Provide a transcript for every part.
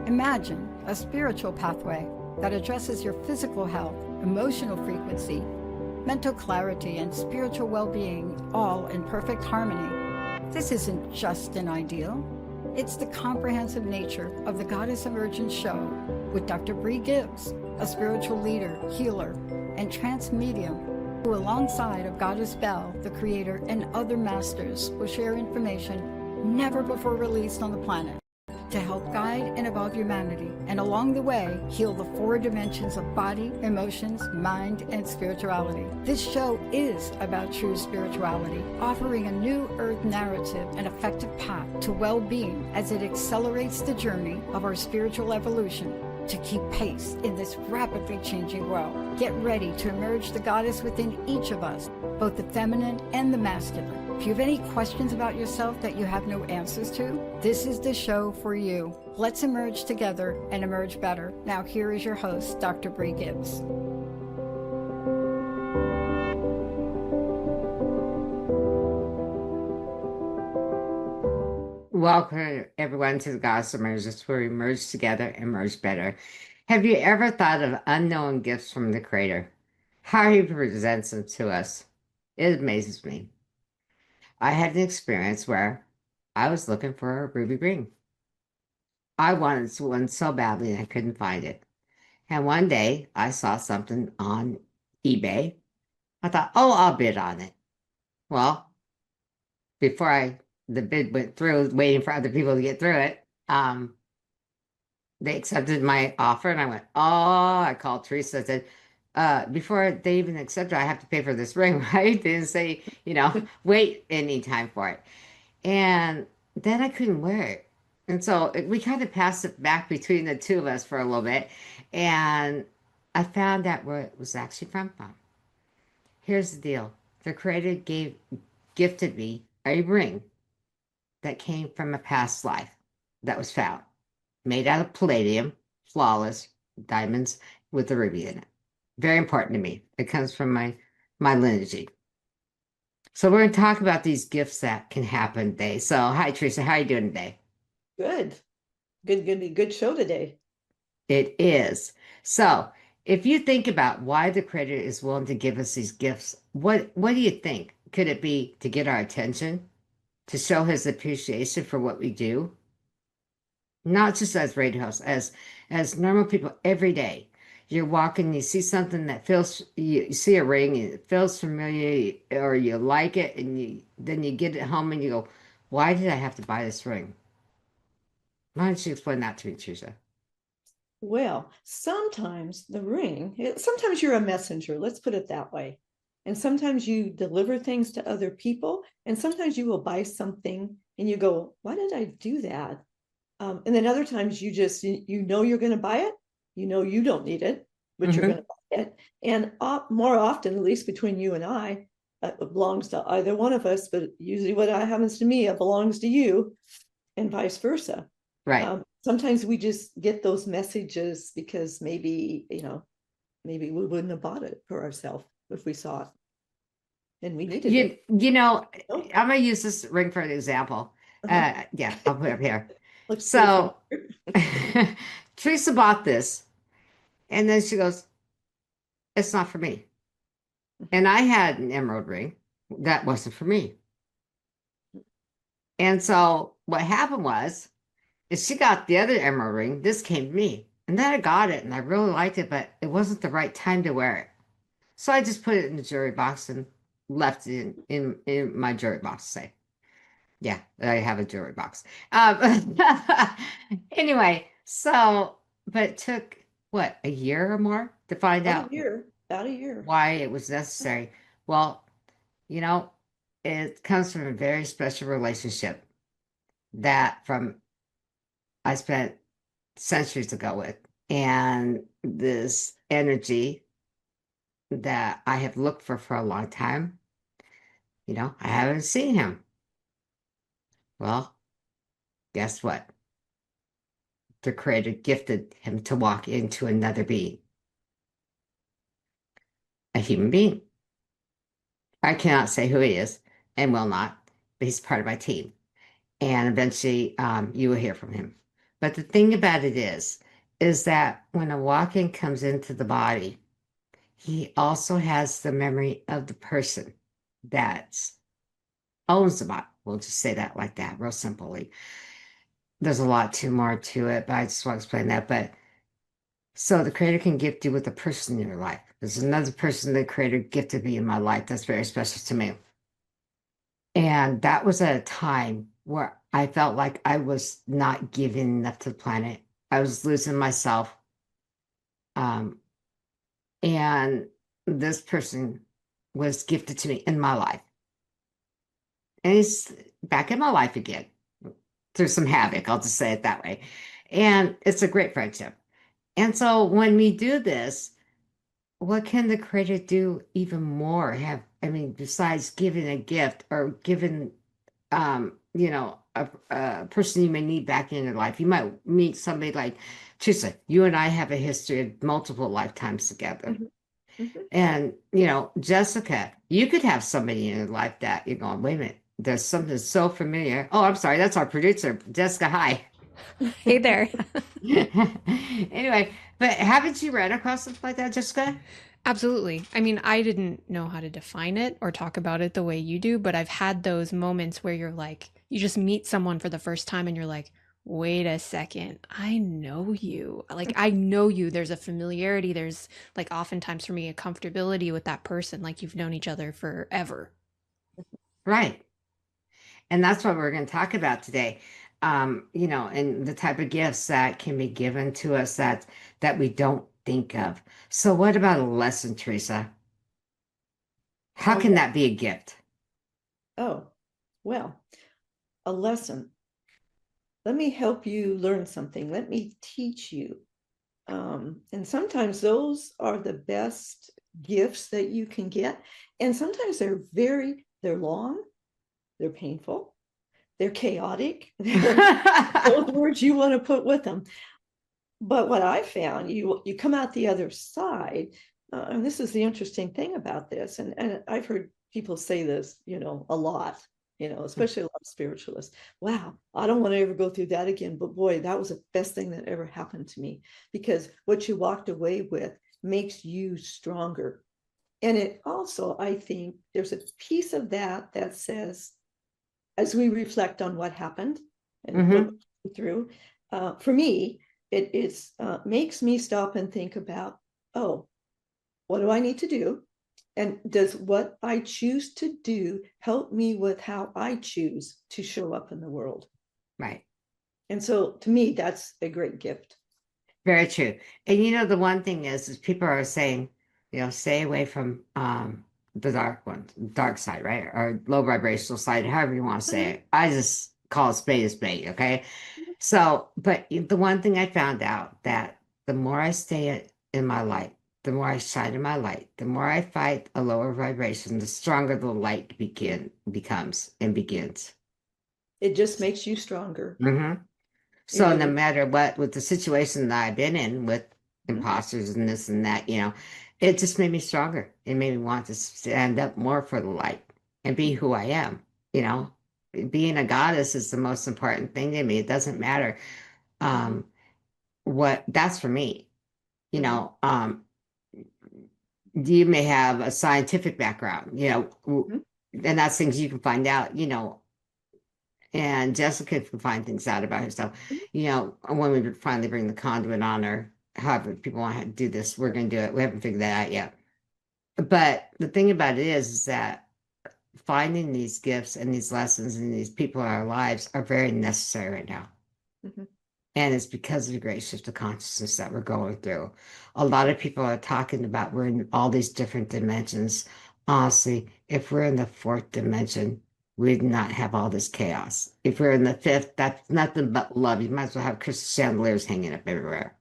Imagine a spiritual pathway that addresses your physical health, emotional frequency, mental clarity, and spiritual well-being, all in perfect harmony. This isn't just an ideal. It's the comprehensive nature of the Goddess Emergence show with Dr. Brie Gibbs, a spiritual leader, healer, and trance medium who, alongside of Goddess Bell, the creator, and other masters, will share information never before released on the planet to help guide and evolve humanity, and along the way, heal the 4 dimensions of body, emotions, mind, and spirituality. This show is about true spirituality, offering a new earth narrative and effective path to well-being as it accelerates the journey of our spiritual evolution to keep pace in this rapidly changing world. Get ready to emerge the goddess within each of us, both the feminine and the masculine. If you have any questions about yourself that you have no answers to, this is the show for you. Let's emerge together and emerge better. Now here is your host, Dr. Brie Gibbs. Welcome everyone to the Goddess Emergence, where we emerge together and emerge better. Have you ever thought of unknown gifts from the Creator? How He presents them to us? It amazes me. I had an experience where I was looking for a ruby ring. I wanted one so badly and I couldn't find it. And one day I saw something on eBay. I thought, oh, I'll bid on it. Well, before the bid went through, waiting for other people to get through it, they accepted my offer, and I went, oh, I called Theresa. I said, before they even accepted, I have to pay for this ring, right? They didn't say, wait any time for it. And then I couldn't wear it. And so we kind of passed it back between the two of us for a little bit. And I found out where it was actually from. Here's the deal. The Creator gifted me a ring that came from a past life that was found, made out of palladium, flawless diamonds with a ruby in it. Very important to me. It comes from my lineage. So we're going to talk about these gifts that can happen today. So hi, Theresa. How are you doing today? Good show today. It is. So if you think about why the Creator is willing to give us these gifts, what do you think? Could it be to get our attention? To show His appreciation for what we do? Not just as radio hosts, as normal people every day. You're walking, you see something that feels, you see a ring and it feels familiar, or you like it, and then you get it home and you go, why did I have to buy this ring? Why don't you explain that to me, Theresa? Well, sometimes sometimes you're a messenger, let's put it that way. And sometimes you deliver things to other people, and sometimes you will buy something and you go, why did I do that? And then other times you just, you're going to buy it. You don't need it, but you're going to buy it. And more often, at least between you and I, it belongs to either one of us, but usually what happens to me, it belongs to you, and vice versa. Right. Sometimes we just get those messages because maybe we wouldn't have bought it for ourselves if we saw it and we needed it. I'm going to use this ring for an example. Yeah, I'll put it up here. So Theresa bought this, and then she goes, it's not for me. And I had an emerald ring that wasn't for me. And so what happened is she got the other emerald ring. This came to me. And then I got it, and I really liked it, but it wasn't the right time to wear it. So I just put it in the jewelry box and left it in my jewelry box, say. Yeah, I have a jewelry box. Anyway, but it took, what, a year or more to find out? About a year. Why it was necessary. Well, it comes from a very special relationship that I spent centuries ago with. And this energy that I have looked for a long time, I haven't seen him. Well, guess what? The Creator gifted him to walk into another being, a human being. I cannot say who he is and will not, but he's part of my team. And eventually you will hear from him. But the thing about it is that when a walk-in comes into the body, he also has the memory of the person that owns the body. We'll just say that like that, real simply. There's a lot too more to it, but I just want to explain that. But so the creator can gift you with a person in your life. There's another person the creator gifted me in my life that's very special to me. And that was at a time where I felt like I was not giving enough to the planet. I was losing myself. Um, and this person was gifted to me in my life. And he's back in my life again through some havoc, I'll just say it that way. And it's a great friendship. And so when we do this, what can the creator do even more? I mean, besides giving a gift or giving, a person you may need back in your life. You might meet somebody like Theresa. You and I have a history of multiple lifetimes together. And, Jessica, you could have somebody in your life that you're going, wait a minute, there's something so familiar. Oh, I'm sorry, that's our producer, Jessica. Hi. Hey there. Anyway, but haven't you read across stuff like that, Jessica? Absolutely. I mean, I didn't know how to define it or talk about it the way you do, but I've had those moments where you're like, you just meet someone for the first time and you're like, wait a second, I know you. Like, I know you. There's a familiarity. There's, like, oftentimes for me, a comfortability with that person, like you've known each other forever. Right. And that's what we're going to talk about today. And the type of gifts that can be given to us that we don't think of. So what about a lesson, Theresa? How can that be a gift? Oh, well, a lesson. Let me help you learn something. Let me teach you. And sometimes those are the best gifts that you can get. And sometimes they're long, they're painful, they're chaotic. Those words you want to put with them. But what I found, you come out the other side, and this is the interesting thing about this, and I've heard people say this, a lot, especially a lot of spiritualists. Wow, I don't want to ever go through that again. But boy, that was the best thing that ever happened to me, because what you walked away with makes you stronger. And it also, I think, there's a piece of that says, as we reflect on what happened and what we went through, for me, it makes me stop and think about, oh, what do I need to do? And does what I choose to do help me with how I choose to show up in the world? Right. And so to me, that's a great gift. Very true. And the one thing is people are saying, stay away from the dark side, right? Or low vibrational side, however you want to say it. I just call it a spade, okay? So, but the one thing I found out that the more I stay in my light, the more I shine in my light, the more I fight a lower vibration, the stronger the light becomes and begins. It just makes you stronger. So no matter what, with the situation that I've been in with imposters and this and that, it just made me stronger. It made me want to stand up more for the light and be who I am. Being a goddess is the most important thing to me. It doesn't matter what that's for me. You may have a scientific background, and that's things you can find out, and Jessica can find things out about herself. When we finally bring the conduit on, or however people want to do this, we're going to do it. We haven't figured that out yet. But the thing about it is that finding these gifts and these lessons and these people in our lives are very necessary right now. And it's because of the great shift of consciousness that we're going through. A lot of people are talking about we're in all these different dimensions. Honestly, if we're in the fourth dimension, we'd not have all this chaos. If we're in the fifth, that's nothing but love. You might as well have crystal chandeliers hanging up everywhere.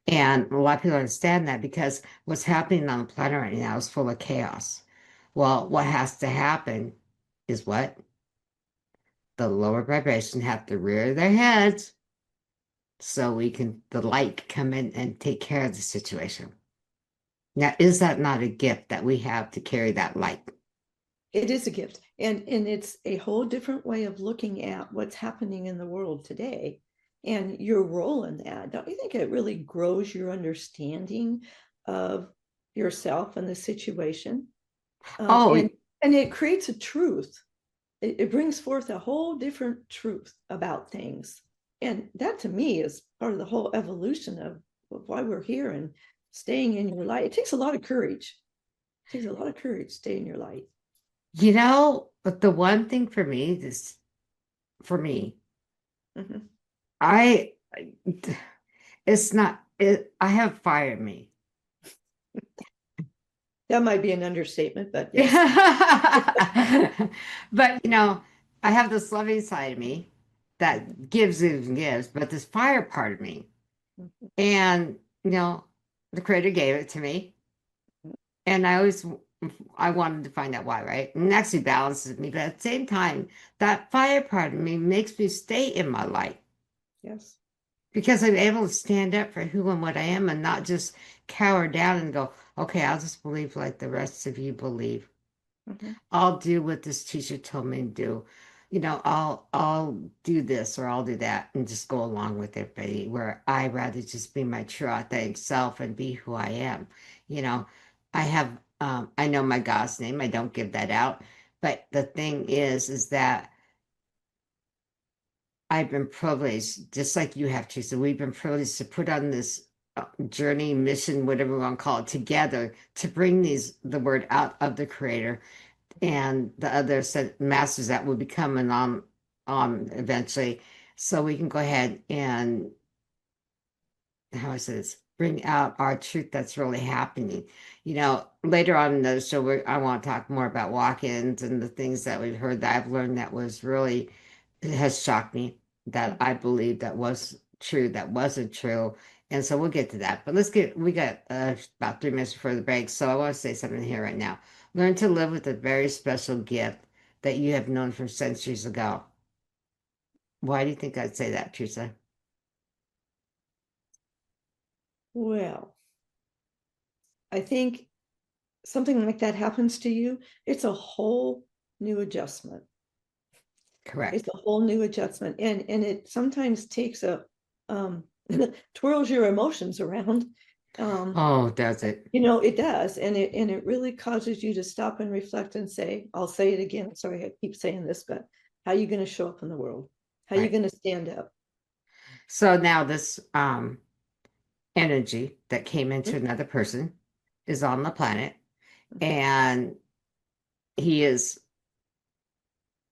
And a lot of people understand that because what's happening on the planet right now is full of chaos. Well, what has to happen is what? The lower vibration have to rear their heads so the light can come in and take care of the situation. Now, is that not a gift that we have to carry that light? It is a gift. And it's a whole different way of looking at what's happening in the world today. and your role in that. Don't you think it really grows your understanding of yourself and the situation? Oh, And it creates a truth. It brings forth a whole different truth about things. And that to me is part of the whole evolution of why we're here and staying in your light. It takes a lot of courage. It takes a lot of courage to stay in your light. but the one thing for me, for me, Mhm. I, it's not, I have fire in me. That might be an understatement, but yes. But, I have this loving side of me that gives and gives, but this fire part of me. Mhm. And, the creator gave it to me. And I wanted to find out why, right? And it actually balances me. But at the same time, that fire part of me makes me stay in my light Yes. because I'm able to stand up for who and what I am and not just cower down and go, okay, I'll just believe like the rest of you believe. Mhm. I'll do what this teacher told me to do. I'll do this or I'll do that and just go along with everybody where I rather just be my true authentic self and be who I am. You know, I know my God's name. I don't give that out. But the thing is that I've been privileged, just like you have, Teresa. We've been privileged to put on this journey, mission, whatever we want to call it, together to bring the word out of the Creator and the other masters that will be coming on eventually. So we can go ahead and how I say this, bring out our truth that's really happening. Later on in the show, I want to talk more about walk-ins and the things that we've heard that I've learned that was really it has shocked me that I believed that was true, that wasn't true. And so we'll get to that. But we got about 3 minutes before the break. So I want to say something here right now. Learn to live with a very special gift that you have known from centuries ago. Why do you think I'd say that, Teresa? Well, I think something like that happens to you, it's a whole new adjustment. Correct. It's a whole new adjustment. And it sometimes takes twirls your emotions around. Oh, does it? It does. And it really causes you to stop and reflect and say, I'll say it again. Sorry, I keep saying this, but how are you going to show up in the world? How are you Right. going to stand up? So now this energy that came into another person is on the planet and he is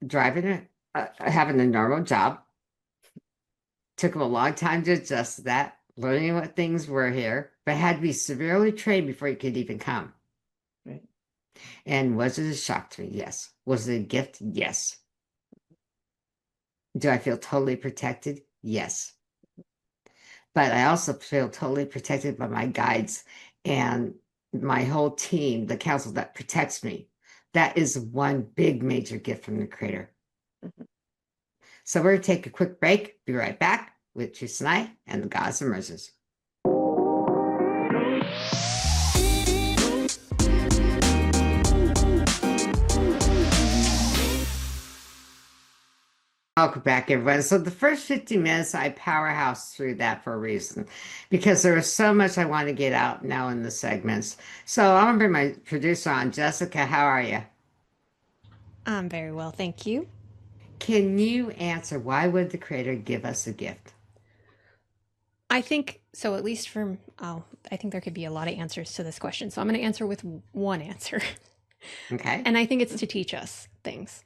having a normal job. Took him a long time to adjust to that, learning what things were here, but had to be severely trained before he could even come. Right. And was it a shock to me? Yes. Was it a gift? Yes. Do I feel totally protected? Yes. But I also feel totally protected by my guides and my whole team, the council that protects me. That is one big major gift from the Creator. Mhm. So we're going to take a quick break. Be right back with Teresa and I and the Goddess Emergence. Welcome back, everyone. So the first 50 minutes, I powerhouse through that for a reason, because there was so much I want to get out now in the segments. So I'm going to bring my producer on. Jessica, how are you? I'm very well, thank you. Can you answer why would the Creator give us a gift? I think so, at least I think there could be a lot of answers to this question. So I'm going to answer with one answer. Okay. And I think it's to teach us things.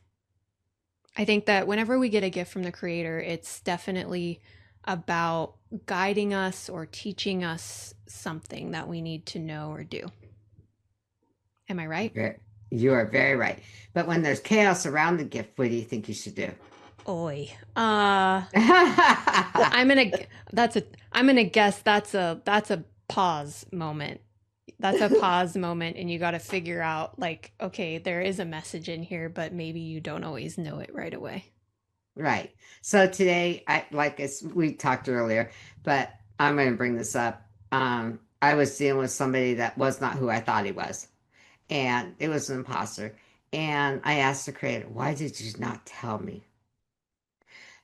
I think that whenever we get a gift from the Creator, it's definitely about guiding us or teaching us something that we need to know or do. Am I right? You are very right. But when there's chaos around the gift, what do you think you should do? Oi. I'm gonna guess that's a pause moment. That's a pause moment, and you got to figure out, like, okay, there is a message in here, but maybe you don't always know it right away. Right. So today, we talked earlier, but I'm going to bring this up. I was dealing with somebody that was not who I thought he was, and it was an imposter. And I asked the Creator, why did you not tell me?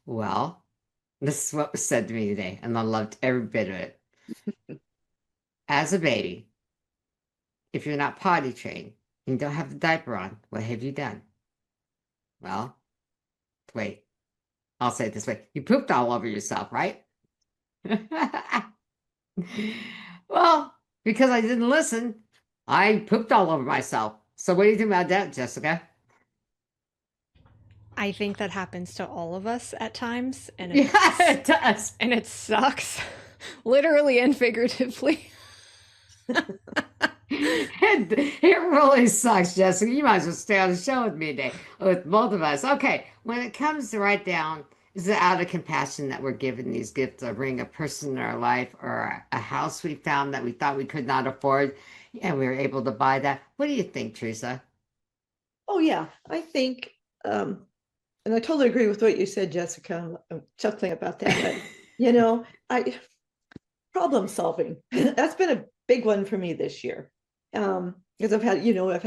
Well, This is what was said to me today, and I loved every bit of it. As a baby, if you're not potty trained and you don't have the diaper on, what have you done? Well, wait, I'll say it this way. You pooped all over yourself, right? Well, because I didn't listen, I pooped all over myself. So what do you think about that, Jessica? I think that happens to all of us at times, and Yeah, it does. it sucks, literally and figuratively. It really sucks, Jessica. You might as well stay on the show with me today, with both of us. Okay, when it comes to write down, is it out of compassion that we're given these gifts of bring a person in our life or a house we found that we thought we could not afford and we were able to buy that? What do you think, Teresa? Oh yeah, I think, and I totally agree with what you said, Jessica. I'm chuckling about that, but I problem solving. That's been a big one for me this year. Because I've had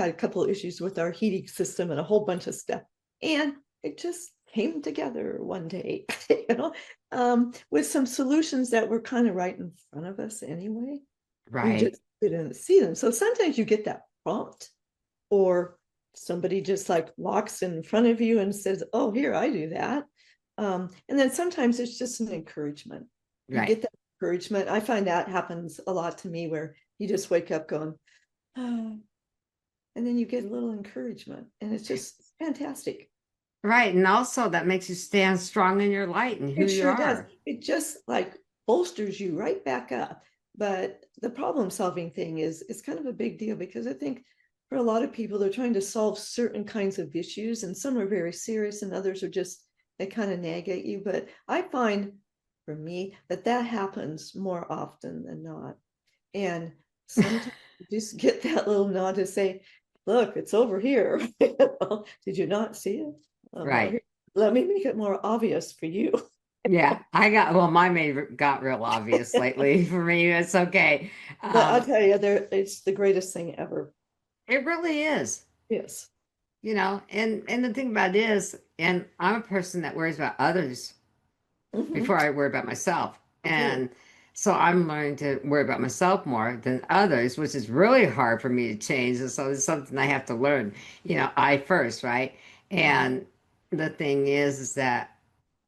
a couple of issues with our heating system and a whole bunch of stuff. And it just came together one day, with some solutions that were kind of right in front of us anyway. We Right. just didn't see them. So sometimes you get that prompt, or somebody just like walks in front of you and says, "Oh, here, I do that." And then sometimes it's just an encouragement. You Right. get that encouragement. I find that happens a lot to me, where you just wake up going, "Oh," and then you get a little encouragement, and it's just fantastic. Right. And also that makes you stand strong in your light and who It you sure does. are. It just like bolsters you right back up. But the problem solving thing is kind of a big deal, because I think for a lot of people, they're trying to solve certain kinds of issues, and some are very serious and others are just, they kind of nag at you. But I find for me that happens more often than not. And sometimes you just get that little nod to say, "Look, it's over here." Did you not see it? Well, Right. here, let me make it more obvious for you. Yeah, well, my made got real obvious lately for me. It's okay. But I'll tell you, it's the greatest thing ever. It really is, Yes. and the thing about it is, and I'm a person that worries about others Mhm. before I worry about myself. Me too. And so I'm learning to worry about myself more than others, which is really hard for me to change. And so it's something I have to learn, I first, right? Mhm. And the thing is that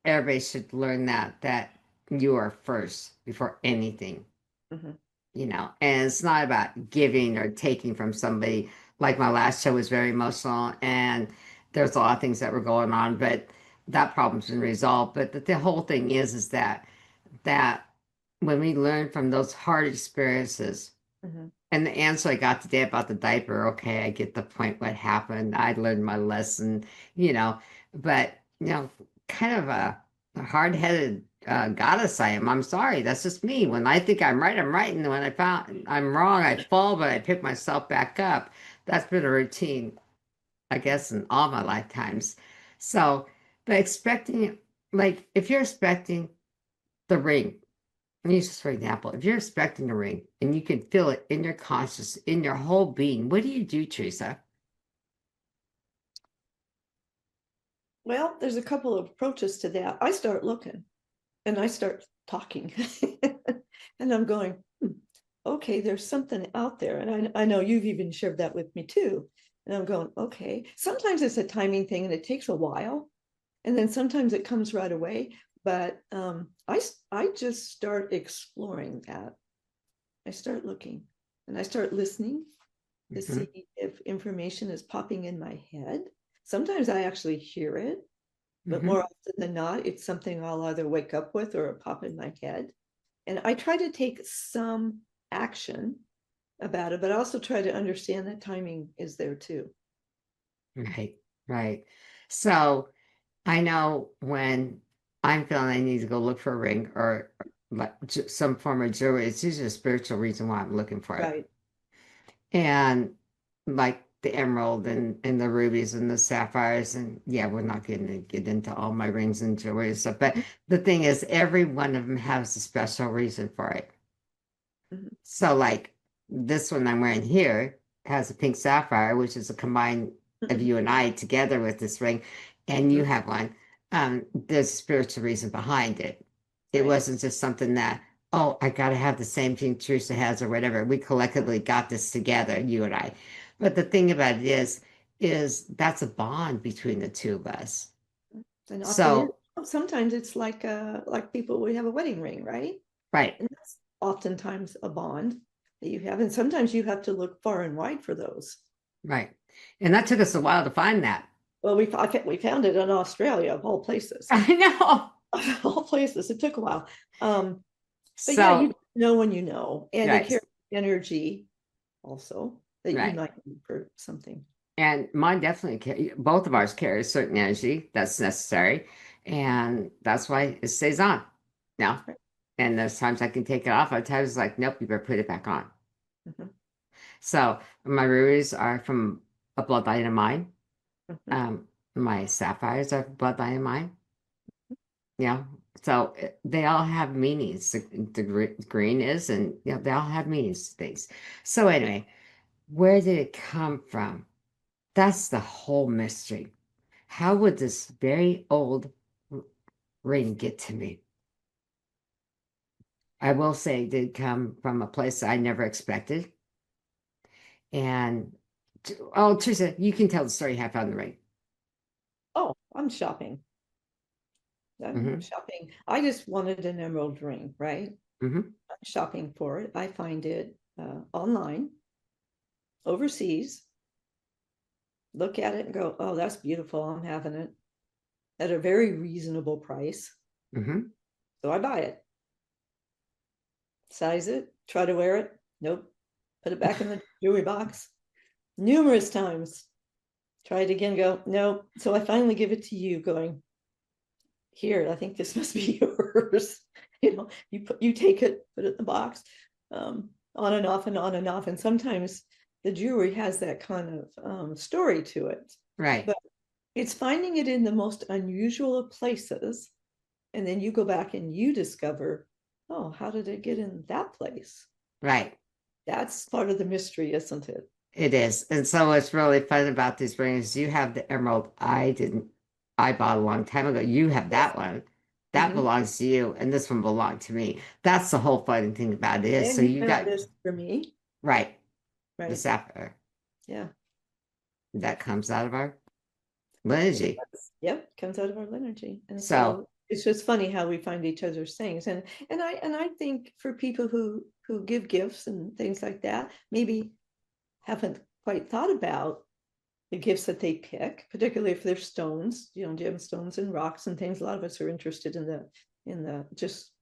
everybody should learn that you are first before anything, Mhm. and it's not about giving or taking from somebody. Like my last show was very emotional, and there's a lot of things that were going on, but that problem's been resolved. But the whole thing is that when we learn from those hard experiences, Mhm. and the answer I got today about the diaper, okay, I get the point what happened. I learned my lesson, you know, but, kind of a hard-headed goddess I am. I'm sorry. That's just me. When I think I'm right, I'm right. And when I found I'm wrong, I fall, but I pick myself back up. That's been a routine, I guess, in all my lifetimes. So, but expecting, like, if you're expecting the ring, let me use this for example. If you're expecting a ring and you can feel it in your conscious, in your whole being, what do, Teresa? Well, there's a couple of approaches to that. I start looking and I start talking. And I'm going, okay, there's something out there. And I know you've even shared that with me too. And I'm going, okay. Sometimes it's a timing thing and it takes a while. And then sometimes it comes right away. But I just start exploring that. I start looking and I start listening to Hmm. see if information is popping in my head. Sometimes I actually hear it, but Hmm. more often than not, it's something I'll either wake up with or pop in my head. And I try to take some action about it, but I also try to understand that timing is there too. Right, right. So I know when I'm feeling I need to go look for a ring or like some form of jewelry, it's usually a spiritual reason why I'm looking for it. Right. And like the emerald and the rubies and the sapphires, and yeah, we're not going to get into all my rings and jewelry and stuff, but the thing is, every one of them has a special reason for it. Mhm. So like this one I'm wearing here has a pink sapphire, which is a combine of you and I together with this ring, and you have one. There's a spiritual reason behind it. It Right. wasn't just something that, oh, I got to have the same thing Teresa has or whatever. We collectively got this together, you and I. But the thing about it is that's a bond between the two of us. And often So, sometimes it's like people would have a wedding ring, right? right, And that's oftentimes a bond that you have. And sometimes you have to look far and wide for those. right. And that took us a while to find that. Well, we found it in Australia, of all places. I know. Of all places. It took a while. But yeah, you So, know when you know. And they right, carry energy also that you right. might need for something. And mine definitely, both of ours carry a certain energy that's necessary. And that's why it stays on now. Right. And there's times I can take it off. Other times it's like, nope, you better put it back on. Mhm. So my rubies are from a bloodline of mine. Mhm. My sapphires are bloodline of mine. Yeah. So they all have meanings. The green is, and they all have meanings to things. So anyway, where did it come from? That's the whole mystery. How would this very old ring get to me? I will say it did come from a place I never expected. And oh, Teresa, you can tell the story how I found the ring. Oh, I'm shopping. I'm Hmm. shopping. I just wanted an emerald ring, right? Hmm. I'm shopping for it. I find it online, overseas, look at it and go, oh, that's beautiful. I'm having it at a very reasonable price. Hmm. So I buy it, size it, try to wear it. Nope. Put it back in the jewelry box numerous times. Try it again, go, nope. So I finally give it to you, going, here, I think this must be yours. You take it, put it in the box, on and off and on and off. And sometimes the jewelry has that kind of story to it. Right. But it's finding it in the most unusual of places. And then you go back and you discover, oh, how did it get in that place? Right. That's part of the mystery, isn't it? It is. And so what's really fun about these rings, you have the emerald I bought a long time ago. You have that one. That Mhm. belongs to you, and this one belonged to me. That's the whole funny thing about it is. And So you you found got, this for me, right, the right? sapphire. Yeah. That comes out of our lineage. Yep, comes out of our energy. And So, so it's just funny how we find each other's things. And I think for people who give gifts and things like that, maybe haven't quite thought about the gifts that they pick, particularly if they're stones, gemstones and rocks and things. A lot of us are interested in the just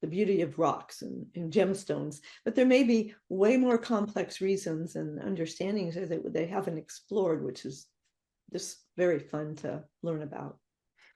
the beauty of rocks and gemstones, but there may be way more complex reasons and understandings that they haven't explored, which is just very fun to learn about.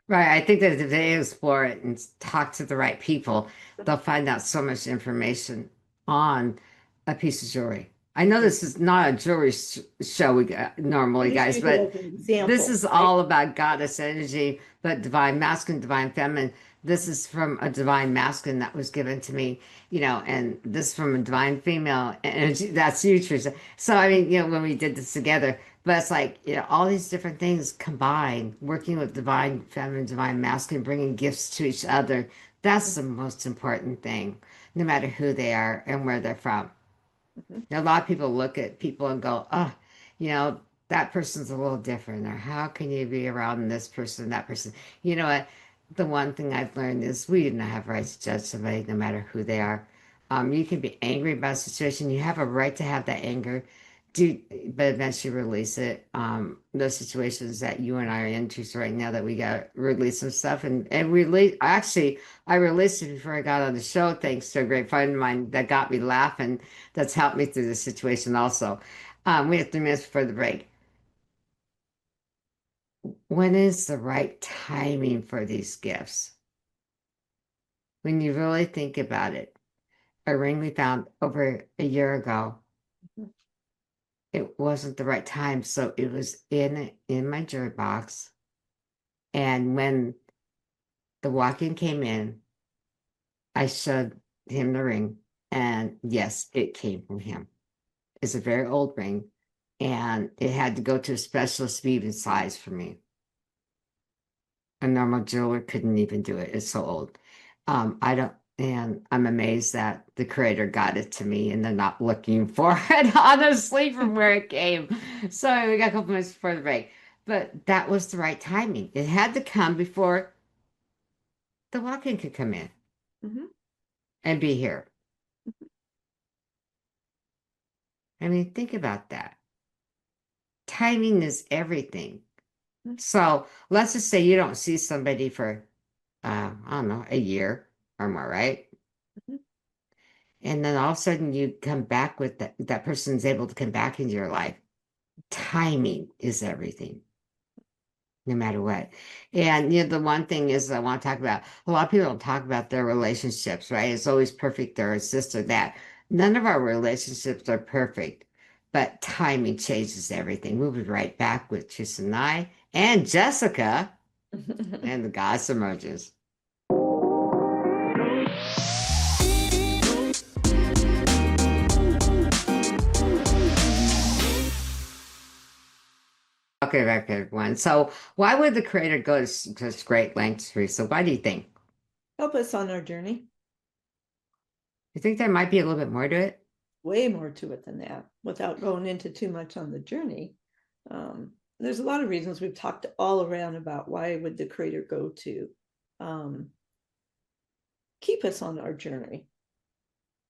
right, I think that if they explore it and talk to the right people, they'll find out so much information on a piece of jewelry. I know this is not a jewelry show we got I normally, just guys, use it but as an this example, is right? all about goddess energy, but divine masculine, divine feminine. This is from a divine masculine that was given to me, and this from a divine female energy. That's you, Teresa. So, I mean, when we did this together, but it's like, all these different things combined, working with divine feminine, divine masculine, bringing gifts to each other. That's the most important thing, no matter who they are and where they're from. Mhm. A lot of people look at people and go, oh, that person's a little different, or how can you be around this person, that person? You know what? The one thing I've learned is we do not have rights to judge somebody, no matter who they are. You can be angry about a situation. You have a right to have that anger, but eventually release it. Those situations that you and I are into right now, that we got to release some stuff and release. Actually, I released it before I got on the show, thanks to a great friend of mine that got me laughing. That's helped me through the situation also. We have 3 minutes before the break. When is the right timing for these gifts? When you really think about it, a ring we found over a year ago, Mhm. it wasn't the right time, so it was in my jewelry box. And when the walk-in came in, I showed him the ring, and yes, it came from him. It's a very old ring, and it had to go to a specialist to be even size for me. A normal jeweler couldn't even do it. It's so old. I don't, and I'm amazed that the creator got it to me and they're not looking for it, honestly, from where it came. So we got a couple minutes before the break. But that was the right timing. It had to come before the walk-in could come in Mhm. and be here. I mean, think about that. Timing is everything. Mhm. So let's just say you don't see somebody for, I don't know, a year or more, right? Mhm. And then all of a sudden you come back with that person's able to come back into your life. Timing is everything, no matter what. And the one thing is I want to talk about, a lot of people don't talk about their relationships, right? It's always perfect or it's this or that. None of our relationships are perfect, but timing changes everything. We'll be right back with Tris and I and Jessica and the Goddess Emergence. Okay, back everyone. So why would the creator go to such great lengths, Teresa? Why do you think? Help us on our journey. You think there might be a little bit more to it? Way more to it than that, without going into too much on the journey. There's a lot of reasons we've talked all around about why would the creator go to keep us on our journey,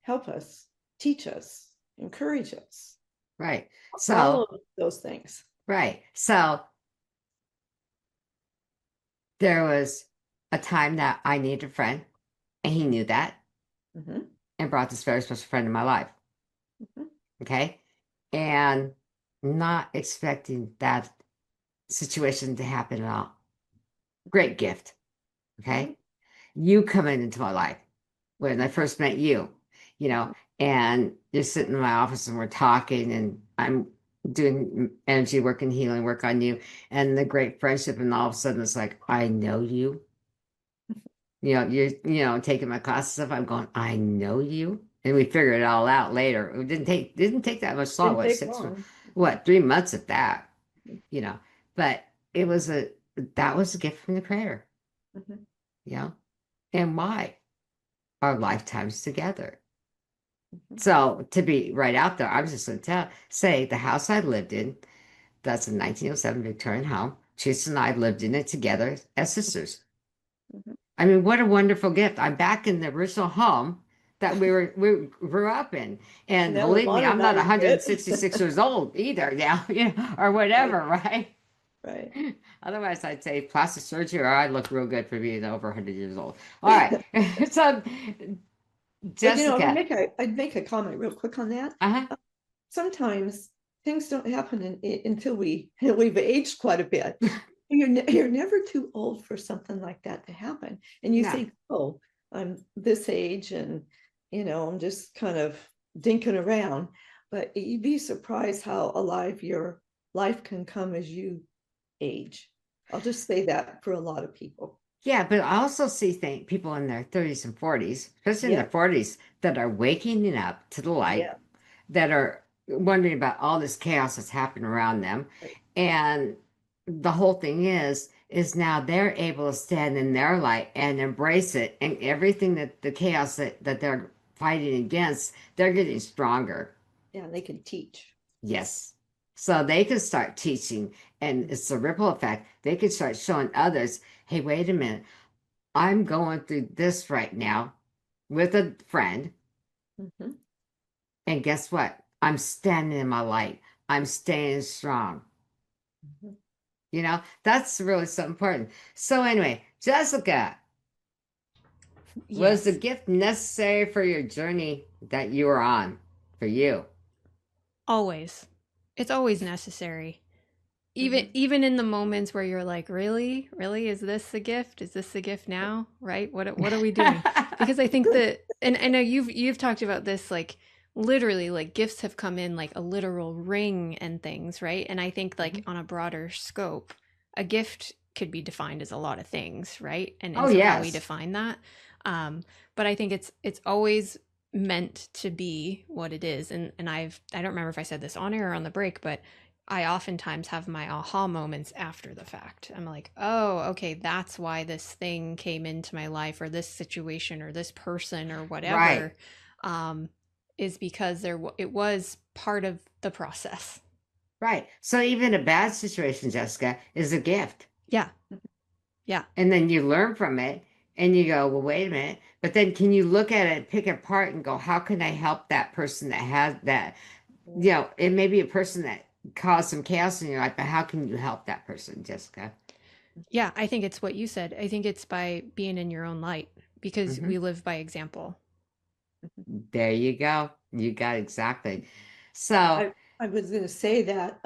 help us, teach us, encourage us, Right. all So, of those things. right. So there was a time that I needed a friend, and he knew that Mhm. and brought this very special friend in my life. Mhm. Okay. And not expecting that situation to happen at all. Great gift. Okay. You coming into my life when I first met you, and you're sitting in my office and we're talking, and I'm doing energy work and healing work on you, and the great friendship, and all of a sudden it's like, I know you. You're taking my class stuff. I'm going, I know you. And we figured it all out later. It didn't take that much long. Didn't What, take long. 3 months at that, you know. But that was a gift from the creator, Mhm. you know. And why? Our lifetimes together. Mhm. So to be right out there, I was just going to say the house I lived in, that's a 1907 Victorian home. Teresa and I lived in it together as sisters. Mhm. I mean, what a wonderful gift. I'm back in the original home that we grew up in. And Now we're believe me, I'm not modernizing it. 166 years old either now, or Right, whatever, right? right. Otherwise, I'd say plastic surgery, or I'd look real good for being over 100 years old. All right. So, But Jessica. I'd make a comment real quick on that. Uh-huh. Sometimes things don't happen until we've aged quite a bit. You're never too old for something like that to happen. And you No. think, oh, I'm this age and I'm just kind of dinking around. But you'd be surprised how alive your life can come as you age. I'll just say that for a lot of people. Yeah, but I also see people in their 30s and 40s, especially in their Yeah, 40s, that are waking up to the light, yeah, that are wondering about all this chaos that's happening around them. right. And the whole thing is now they're able to stand in their light and embrace it. And everything that the chaos that they're fighting against, they're getting stronger. Yeah, they can teach. Yes. So they can start teaching, and it's a ripple effect. They can start showing others, hey, wait a minute. I'm going through this right now with a friend. Mhm. And guess what? I'm standing in my light. I'm staying strong. Mhm. That's really so important. So, anyway, Jessica, was the Yes, gift necessary for your journey that you were on for you? always. It's always necessary. Even Mhm. even in the moments where you're like, really? Really? Is this the gift? Is this the gift now? Right? What are we doing? Because I think that, and I know you've talked about this, like literally, like gifts have come in like a literal ring and things, right? And I think like Mhm. on a broader scope, a gift could be defined as a lot of things, right? And Oh, so how we yes. define that. But I think it's always meant to be what it is. And I don't remember if I said this on air or on the break, but I oftentimes have my aha moments after the fact. I'm like, oh, okay, that's why this thing came into my life, or this situation, or this person, or Right. whatever, um, is because it was part of the process. Right. So even a bad situation, Jessica, is a gift. Yeah, yeah, And then you learn from it and you go, well, wait a minute. But then can you look at it, pick it apart and go, how can I help that person that has that? You know, it may be a person that caused some chaos in your life, but how can you help that person, Jessica? yeah. I think it's what you said. I think it's by being in your own light, because Hmm. we live by example. There you go. You got exactly. So, I was going to say that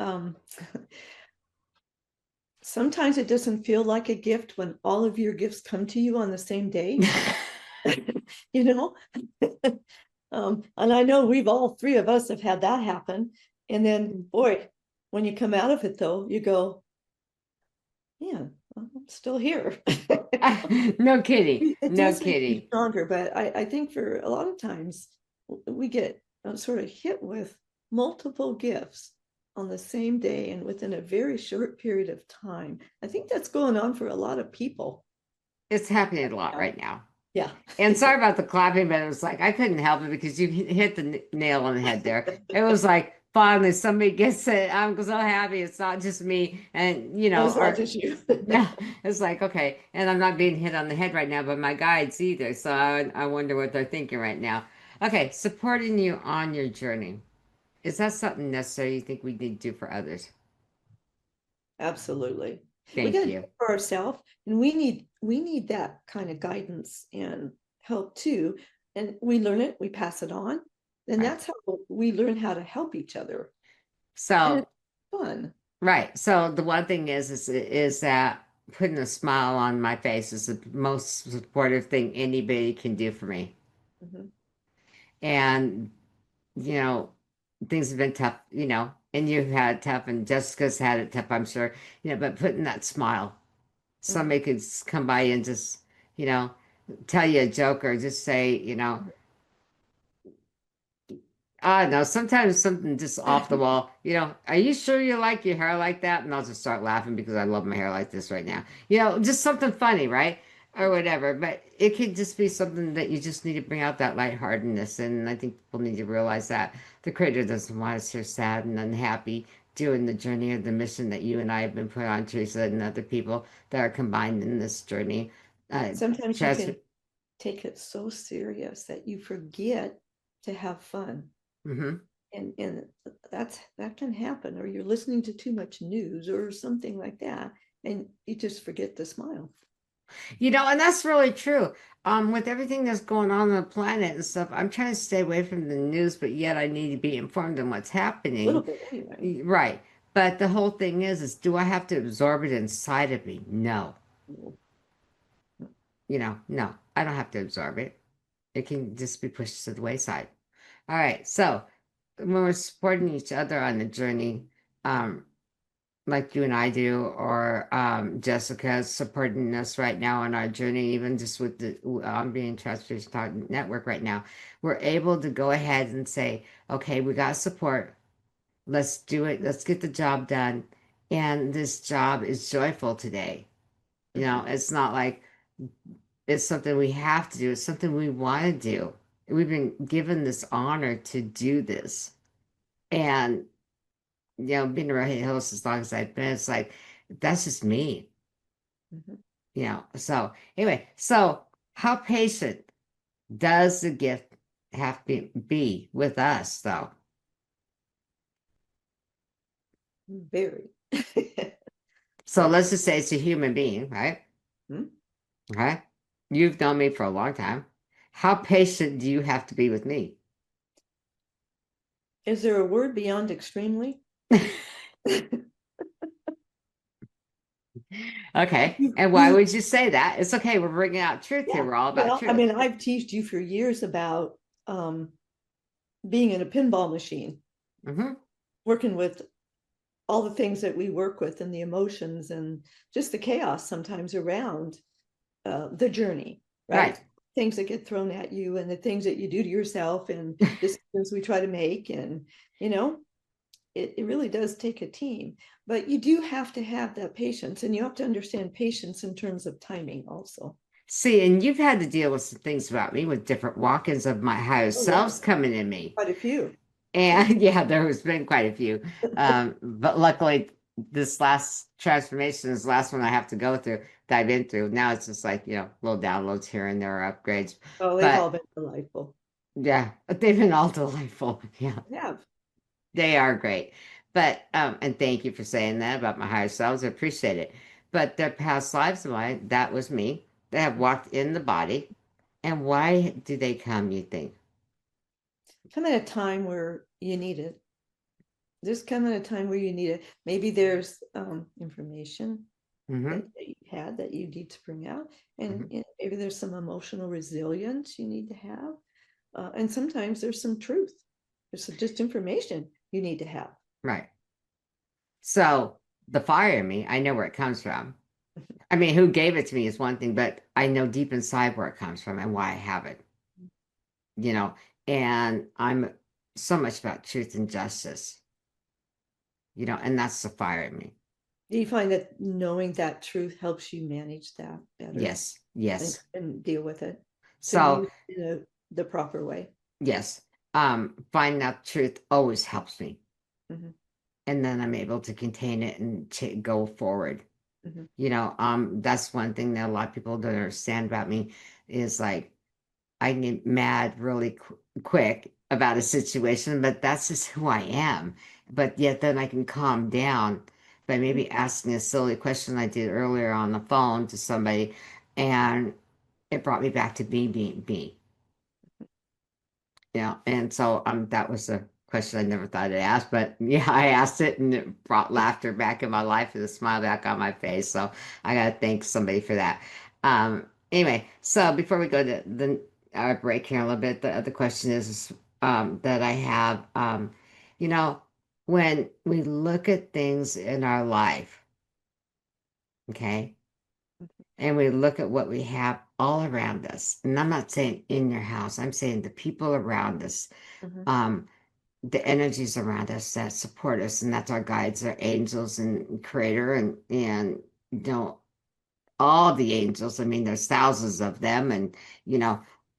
sometimes it doesn't feel like a gift when all of your gifts come to you on the same day. You know, and I know we've all three of us have had that happen. And then, boy, when you come out of it, though, you go, yeah, I'm still here. no kidding. It No does make you kidding. stronger, but I think for a lot of times we get sort of hit with multiple gifts on the same day and within a very short period of time. I think that's going on for a lot of people. It's happening a lot right now. Yeah. And sorry about the clapping, but it was like I couldn't help it because you hit the nail on the head there. It was like finally somebody gets it. I'm so happy it's not just me, and you No, know, it's not or just you. no, it's like okay, and I'm not being hit on the head right now by my guides either. So I wonder what they're thinking right now. Okay, supporting you on your journey. Is that something necessary you think we need to do for others? Absolutely. We got Thank to do you. it for ourselves, and we need that kind of guidance and help too. And we learn it, we pass it on, and Right. that's how we learn how to help each other. And So it's fun. right. So the one thing is that putting a smile on my face is the most supportive thing anybody can do for me. Mhm. And you know, things have been tough, you know, and you've had it tough, and Jessica's had it tough, I'm sure, you know, but putting that smile, Mhm. somebody could come by and just, you know, tell you a joke or just say, you know, I don't know, sometimes something just off the wall, you know, are you sure you like your hair like that? And I'll just start laughing because I love my hair like this right now. You know, just something funny, right? Or whatever. But it could just be something that you just need to bring out that lightheartedness. And I think people need to realize that the Creator doesn't want us here sad and unhappy doing the journey or the mission that you and I have been put on, Teresa, and other people that are combined in this journey. Sometimes you Trans- can take it so serious that you forget to have fun. Mhm. And that can happen, or you're listening to too much news or something like that, and you just forget to smile. You know, and that's really true. With everything that's going on the planet and stuff, I'm trying to stay away from the news, but yet I need to be informed on what's A little happening. bit anyway. Right. But the whole thing is do I have to absorb it inside of me? No. You know, no, I don't have to absorb it. It can just be pushed to the wayside. All right. So when we're supporting each other on the journey, um, like you and I do, or Jessica supporting us right now on our journey, even just with the being Transformation Talk Network right now, we're able to go ahead and say, okay, we got support. Let's do it. Let's get the job done. And this job is joyful today. You know, Mhm. it's not like it's something we have to do. It's something we want to do. We've been given this honor to do this. And you know, being around hills as long as I've been, it's like that's just me, Mhm. you know. So anyway, so how patient does the gift have to be with us, though? Very. So Very. let's just say it's a human being, right? Hmm? Okay, you've known me for a long time. How patient do you have to be with me? Is there a word beyond extremely? Okay, You, and why you, would you say that? It's okay. We're bringing out truth here. yeah. We're all about Well, I truth. mean, I've teased you for years about um, being in a pinball machine, Hmm. working with all the things that we work with and the emotions and just the chaos sometimes around the journey, Right. right? Things that get thrown at you and the things that you do to yourself and decisions we try to make. And, you know, it really does take a team, but you do have to have that patience, and you have to understand patience in terms of timing also. See, and you've had to deal with some things about me with different walk-ins of my higher Oh, yeah. selves coming in me. Quite a few. And yeah, there has been quite a few. But luckily, this last transformation is the last one I have to go through, that I've been through. Now it's just like, little downloads here and there, upgrades. Oh, they've all But been delightful. yeah, they've been all delightful. Yeah, Yeah. they are great. But, and thank you for saying that about my higher selves. I appreciate it. But their past lives of mine, that was me. They have walked in the body. And why do they come, you think? Come at a time where you need it. There's come at a time where you need it. Maybe there's information Mm-hmm. that you had that you need to bring out, and Mm-hmm. maybe there's some emotional resilience you need to have, and sometimes there's some truth. There's some just information you need to have. Right. So the fire in me, I know where it comes from. I mean, who gave it to me is one thing, but I know deep inside where it comes from and why I have it, you know, and I'm so much about truth and justice, and that's the fire in me. Do you find that knowing that truth helps you manage that better? Yes, yes. And deal with it? So, use it in the proper way. yes, finding out truth always helps me. Mhm. And then I'm able to contain it and go forward. Mhm. That's one thing that a lot of people don't understand about me is like, I get mad really quick about a situation, but that's just who I am. But yet then I can calm down by maybe asking a silly question I did earlier on the phone to somebody, and it brought me back to me being me. And so that was a question I never thought I'd ask, but yeah, I asked it and it brought laughter back in my life and a smile back on my face. So I gotta thank somebody for that. Anyway, so before we go to our break here a little bit, the other question is that I have, you know, when we look at things in our life, okay, and we look at what we have all around us, and I'm not saying in your house, I'm saying the people around us. Mhm. The energies around us that support us, and that's our guides, our angels, and creator, and all the angels. I mean, there's thousands of them, and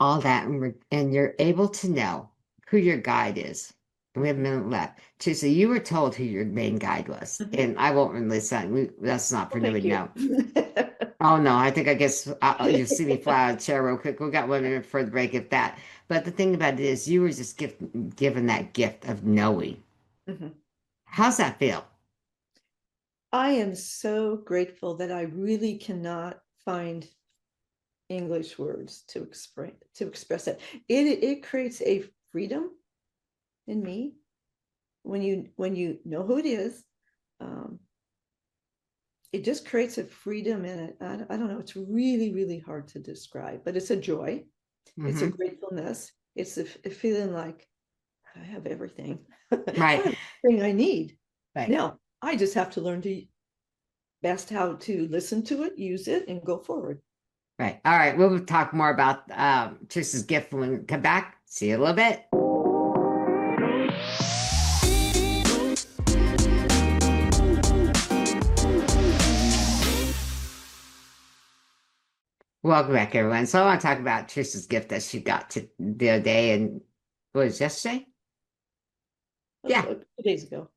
all that, and you're able to know who your guide is. And we have a minute left. Teresa, you were told who your main guide was, and I won't release that. That's not for Well, thank nobody to know. you. Oh no, I think I guess you'll see me fly out of the chair real quick. We got 1 minute for the break, if that. But the thing about it is, you were just given that gift of knowing. Mhm. How's that feel? I am so grateful that I really cannot find English words to express it. It creates a freedom in me when you know who it is. Um, it just creates a freedom in it. I don't know. It's really, really hard to describe, but it's a joy. It's a Mm-hmm. gratefulness. It's a feeling like I have everything. I Right, have everything I need. right, Now, I just have to learn to best how to listen to it, use it, and go forward. right. All right, we'll talk more about Teresa's gift when we come back. See you in a little bit. Welcome back, everyone. So I want to talk about Teresa's gift that she got the other day, and what was it, yesterday? Yeah. 2 days ago.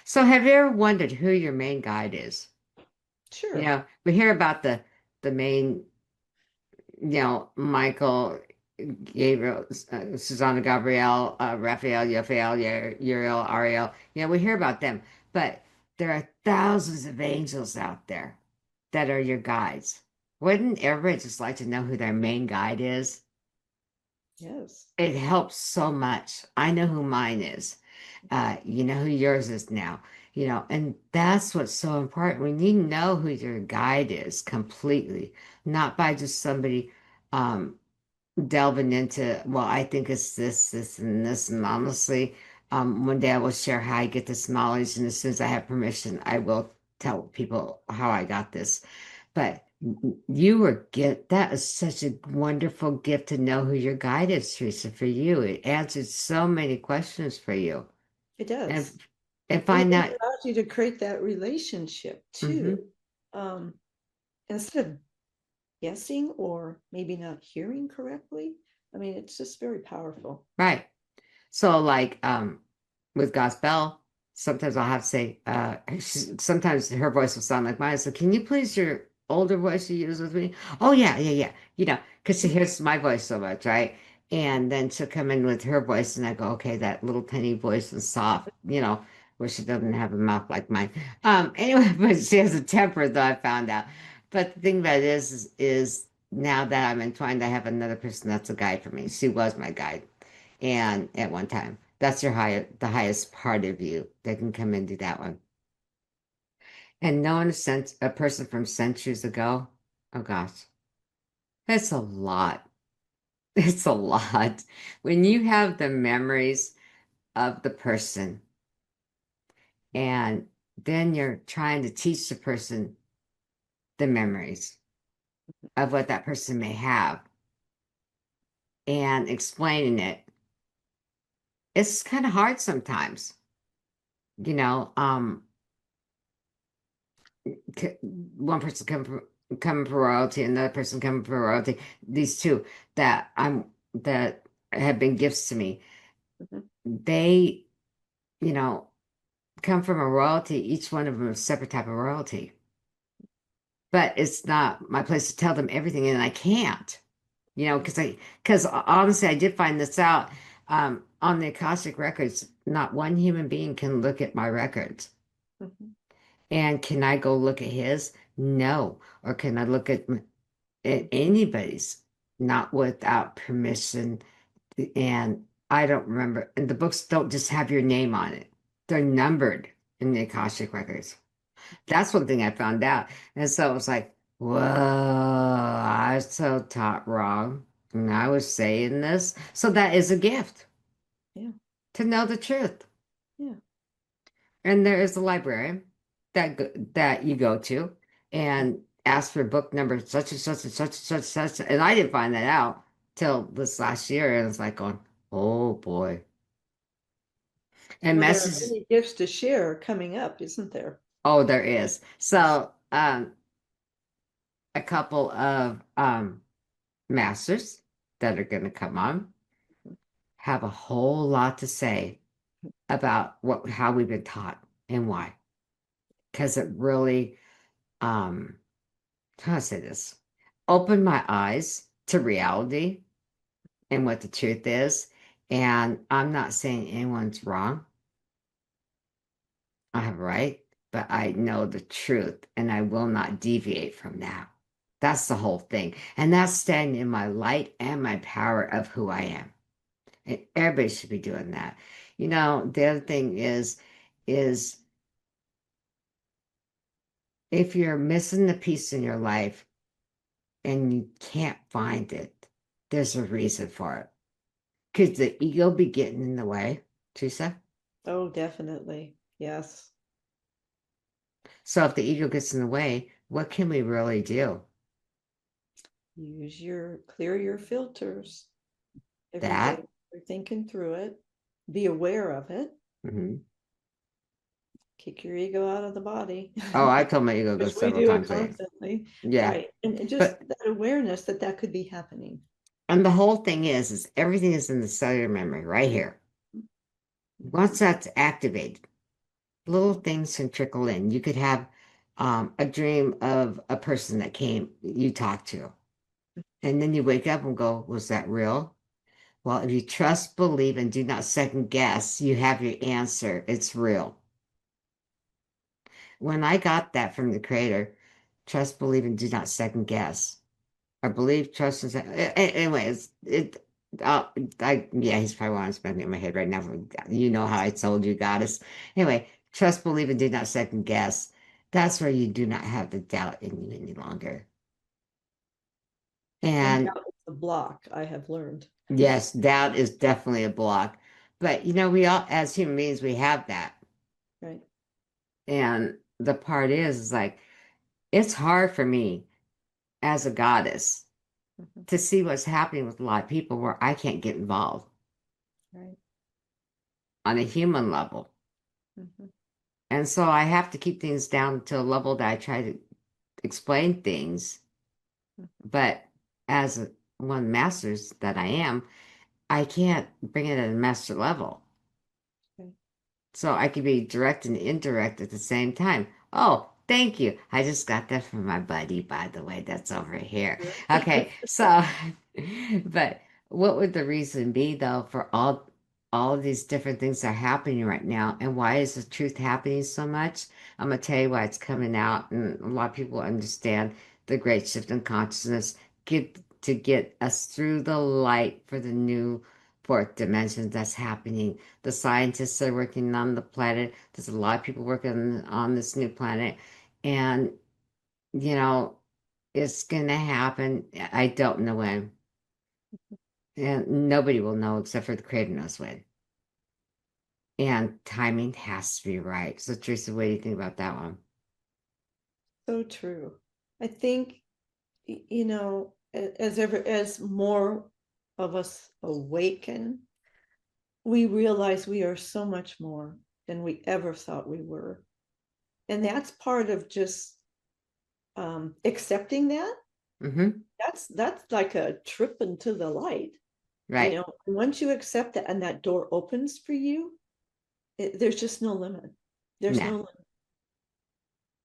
So have you ever wondered who your main guide is? Sure. We hear about the main, Michael, Gabriel, Susanna, Gabrielle, Raphael, Uriel, Ariel. We hear about them, but there are thousands of angels out there that are your guides. Wouldn't everybody just like to know who their main guide is? Yes. It helps so much. I know who mine is. You know who yours is now. And that's what's so important. We need to know who your guide is completely, not by just somebody delving into, well, I think it's this, and this. And honestly, one day I will share how I get this knowledge. And as soon as I have permission, I will tell people how I got this. But that is such a wonderful gift to know who your guide is, Teresa, for you. It answered so many questions for you. It And does. and And find it out. allows you to create that relationship Hmm. too. Instead of guessing or maybe not hearing correctly. I mean, it's just very powerful. Right. So like with gospel, sometimes I'll have to say, sometimes her voice will sound like mine. So can you please your older voice you use with me? Oh yeah, yeah, yeah. Because she hears my voice so much, right? And then she'll come in with her voice and I go, okay, that little tiny voice is soft, where she doesn't have a mouth like mine. Anyway, but she has a temper though, I found out. But the thing about it is now that I'm entwined, I have another person that's a guide for me. She was my guide. And at one time, that's the highest part of you that can come and do that one. And knowing a person from centuries ago, oh gosh, that's a lot. It's a lot. When you have the memories of the person and then you're trying to teach the person the memories of what that person may have and explaining it, it's kind of hard sometimes. You know, um, one person coming for royalty, another person coming for royalty. These two that have been gifts to me. Mhm. They, you know, come from a royalty. Each one of them is a separate type of royalty. But it's not my place to tell them everything, and I can't. Because honestly, I did find this out on the Akashic records. Not one human being can look at my records. Mhm. And can I go look at his? No. Or can I look at anybody's? Not without permission. And I don't remember. And the books don't just have your name on it. They're numbered in the Akashic records. That's one thing I found out. And so it was like, whoa, I was so taught wrong. And I was saying this. So that is a gift Yeah. to know the truth. Yeah. And there is a librarian that you go to and ask for book number such and such and such and such and such. And I didn't find that out till this last year. And it's like going, oh boy. And Well, there are messages, many gifts to share coming up, isn't there? oh, there is. So a couple of masters that are going to come on have a whole lot to say about how we've been taught and why. Because it really how do I say this? Opened my eyes to reality and what the truth is. And I'm not saying anyone's wrong. I have a right, but I know the truth and I will not deviate from that. That's the whole thing. And that's standing in my light and my power of who I am. And everybody should be doing that. The other thing is if you're missing the piece in your life and you can't find it, there's a reason for it. Could the ego be getting in the way, Teresa? Oh, definitely. Yes. So if the ego gets in the way, what can we really do? Clear your filters every That? day. You're thinking through it. Be aware of it. Mhm. Kick your ego out of the body. Oh, I told my ego go Which we several do it times a day. constantly. Yeah. Right. And just But that awareness that could be happening. and the whole thing is everything is in the cellular memory right here. Once that's activated, little things can trickle in. You could have a dream of a person that you talked to, and then you wake up and go, was that real? Well, if you trust, believe, and do not second guess, you have your answer. It's real. When I got that from the creator, trust, believe, and do not second guess. Or believe, trust, and anyways, uh, yeah, he's probably wanting to smack me in my head right now. You know how I told you, Goddess. Anyway, trust, believe, and do not second guess. That's where you do not have the doubt in you any longer. And And doubt is a block, I have learned. yes, doubt is definitely a block. But we all, as human beings, we have that. Right. And the part is like, it's hard for me as a goddess Mhm. to see what's happening with a lot of people where I can't get involved Right. on a human level. Mhm. And so I have to keep things down to a level that I try to explain things. But as one of the masters that I am, I can't bring it at a master level. Okay. So I could be direct and indirect at the same time. Oh, thank you. I just got that from my buddy, by the way. That's over here. Okay, so, but what would the reason be, though, for all of these different things that are happening right now? And why is the truth happening so much? I'm going to tell you why it's coming out. And a lot of people understand the great shift in consciousness to get us through the light for the new fourth dimension that's happening. The scientists are working on the planet. There's a lot of people working on this new planet. And, you know, it's going to happen. I don't know when. And nobody will know except for the Creator knows when. And timing has to be right. So, Theresa, what do you think about that one? So true. I think, as more of us awaken, we realize we are so much more than we ever thought we were. And that's part of just accepting that. Mm-hmm. That's like a trip into the light. Right. Once you accept that and that door opens for you, there's just no limit. There's no limit.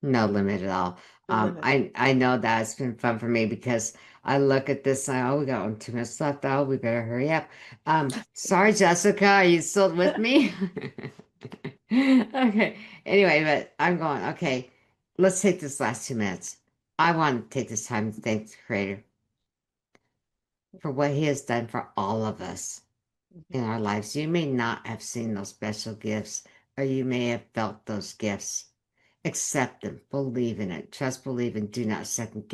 No limit at all. No limit. I know that it's been fun for me because I look at this and we got 2 minutes left. Oh, we better hurry up. Sorry, Jessica, are you still with me? Okay. Anyway, but I'm going, okay, let's take this last 2 minutes. I want to take this time to thank the Creator for what He has done for all of us in our lives. You may not have seen those special gifts, or you may have felt those gifts. Accept them, believe in it, trust, believe, and do not second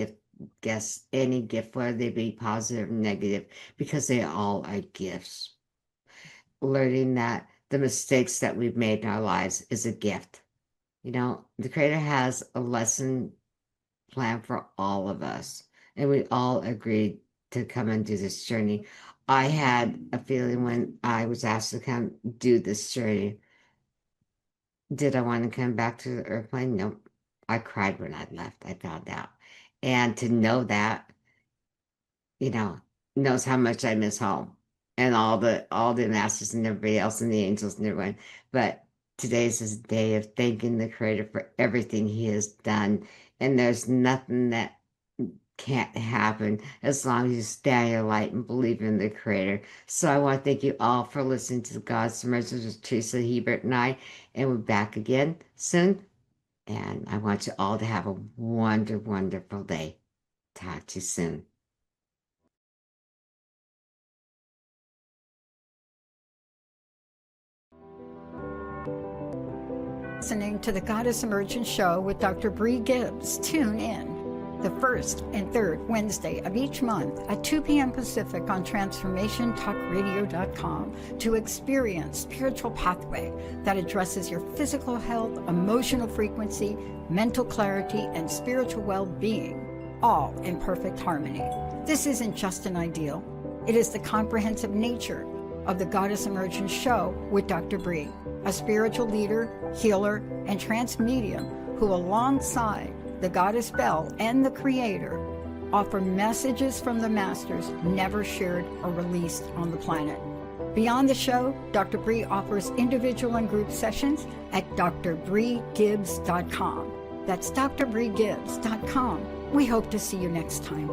guess any gift, whether they be positive or negative, because they all are gifts. Learning that the mistakes that we've made in our lives is a gift. The Creator has a lesson planned for all of us, and we all agreed to come and do this journey. I had a feeling when I was asked to come do this journey. Did I want to come back to the airplane? Nope. I cried when I left. I found out. And to know that, knows how much I miss home and all the masters and everybody else and the angels and everyone. But today's a day of thanking the Creator for everything He has done. And there's nothing that can't happen as long as you stay in your light and believe in the Creator. So I want to thank you all for listening to the Goddess Emergence with Theresa Hebert and I. And we're back again soon. And I want you all to have a wonderful day. Talk to you soon. Listening to the Goddess Emergence show with Dr. Brie Gibbs. Tune in the first and third Wednesday of each month at 2 p.m. Pacific on TransformationTalkRadio.com to experience Spiritual Pathway that addresses your physical health, emotional frequency, mental clarity, and spiritual well-being, all in perfect harmony. This isn't just an ideal. It is the comprehensive nature of the Goddess Emergence show with Dr. Brie, a spiritual leader, healer, and trance medium who, alongside the Goddess Bell and the Creator, offer messages from the masters never shared or released on the planet. Beyond the show, Dr. Brie offers individual and group sessions at drbriegibbs.com. That's drbriegibbs.com. We hope to see you next time.